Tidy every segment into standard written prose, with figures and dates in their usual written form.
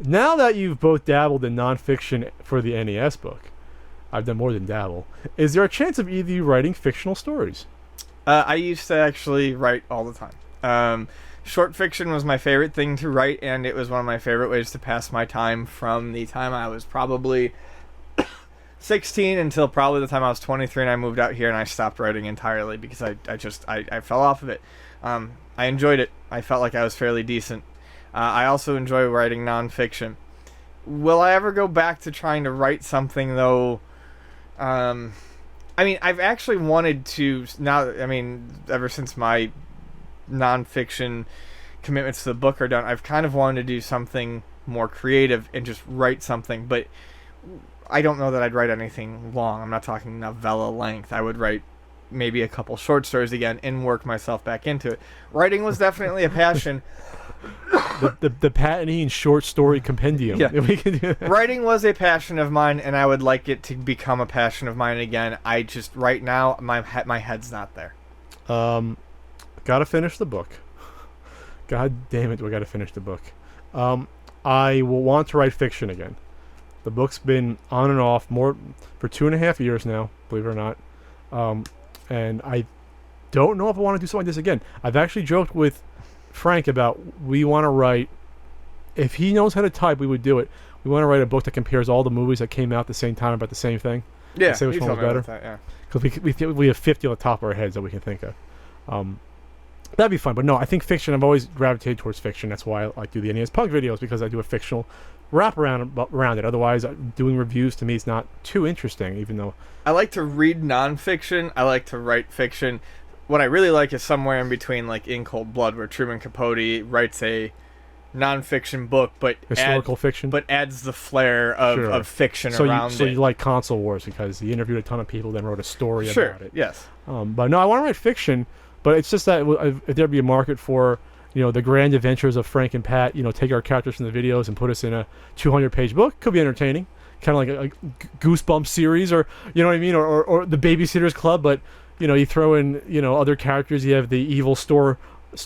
Now that you've both dabbled in nonfiction for the NES book, I've done more than dabble. Is there a chance of either of you writing fictional stories? I used to actually write all the time. Short fiction was my favorite thing to write, and it was one of my favorite ways to pass my time from the time I was probably 16 until probably the time I was 23, and I moved out here and I stopped writing entirely because I fell off of it. I enjoyed it. I felt like I was fairly decent. I also enjoy writing nonfiction. Will I ever go back to trying to write something, though? I mean, I've actually wanted to now. I mean, ever since my nonfiction commitments to the book are done, I've kind of wanted to do something more creative and just write something. But I don't know that I'd write anything long. I'm not talking novella length. I would write maybe a couple short stories again and work myself back into it. Writing was definitely a passion. The Patton short story compendium. Yeah. We can do that. Writing was a passion of mine, and I would like it to become a passion of mine again. I just, right now, my head's not there. Gotta finish the book. God damn it, we gotta finish the book. I will want to write fiction again. The book's been on and off more for 2.5 years now, believe it or not. And I don't know if I want to do something like this again. I've actually joked with Frank about we want to write, if he knows how to type, we would do it. We want to write a book that compares all the movies that came out at the same time about the same thing. Yeah, and say which one was better. Yeah, because we have 50 on the top of our heads that we can think of. That'd be fun. But no, I think fiction. I've always gravitated towards fiction. That's why I do the NES Punk videos, because I do a fictional wrap around it. Otherwise, doing reviews to me is not too interesting. Even though I like to read nonfiction, I like to write fiction. What I really like is somewhere in between, like In Cold Blood, where Truman Capote writes a nonfiction book, but historical fiction, but adds the flair of fiction around it. So you like Console Wars because he interviewed a ton of people, then wrote a story about it. Yes. But no, I want to write fiction, but it's just that if there'd be a market for, the grand adventures of Frank and Pat, take our characters from the videos and put us in a 200-page book, could be entertaining. Kind of like a Goosebumps series, or you know what I mean, or the Babysitters Club, but you throw in other characters. You have the evil store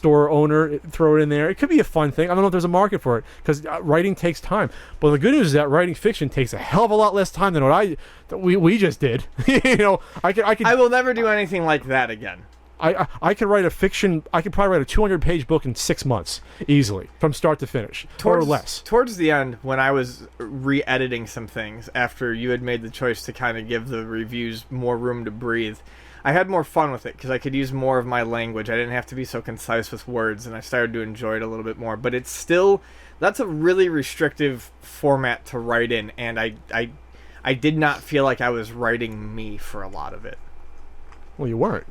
owner, throw it in there. It could be a fun thing. I don't know if there's a market for it, because writing takes time. But the good news is that writing fiction takes a hell of a lot less time than what we just did. I will never do anything like that again. I could write a fiction. I could probably write a 200-page book in 6 months easily, from start to finish, or less. Towards the end, when I was re-editing some things after you had made the choice to kind of give the reviews more room to breathe, I had more fun with it because I could use more of my language. I didn't have to be so concise with words, and I started to enjoy it a little bit more. But it's still, that's a really restrictive format to write in, and I did not feel like I was writing me for a lot of it. Well, you weren't.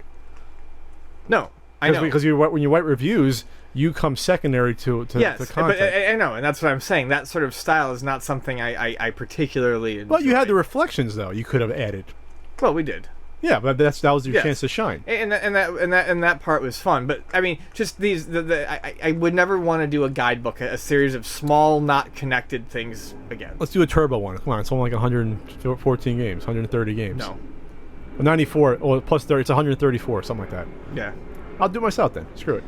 No, I know. Because when you write reviews, you come secondary to yes, the content. But I know, and that's what I'm saying. That sort of style is not something I particularly enjoy. Well, you had the reflections, though. You could have added. Well, we did. Yeah, but that was your chance to shine. And that part was fun. But I mean, just these. I would never want to do a guidebook, a series of small, not connected things again. Let's do a turbo one. Come on, it's only like 114 games, 130 games. No. 94, or plus 30, it's 134, something like that. Yeah. I'll do it myself then. Screw it.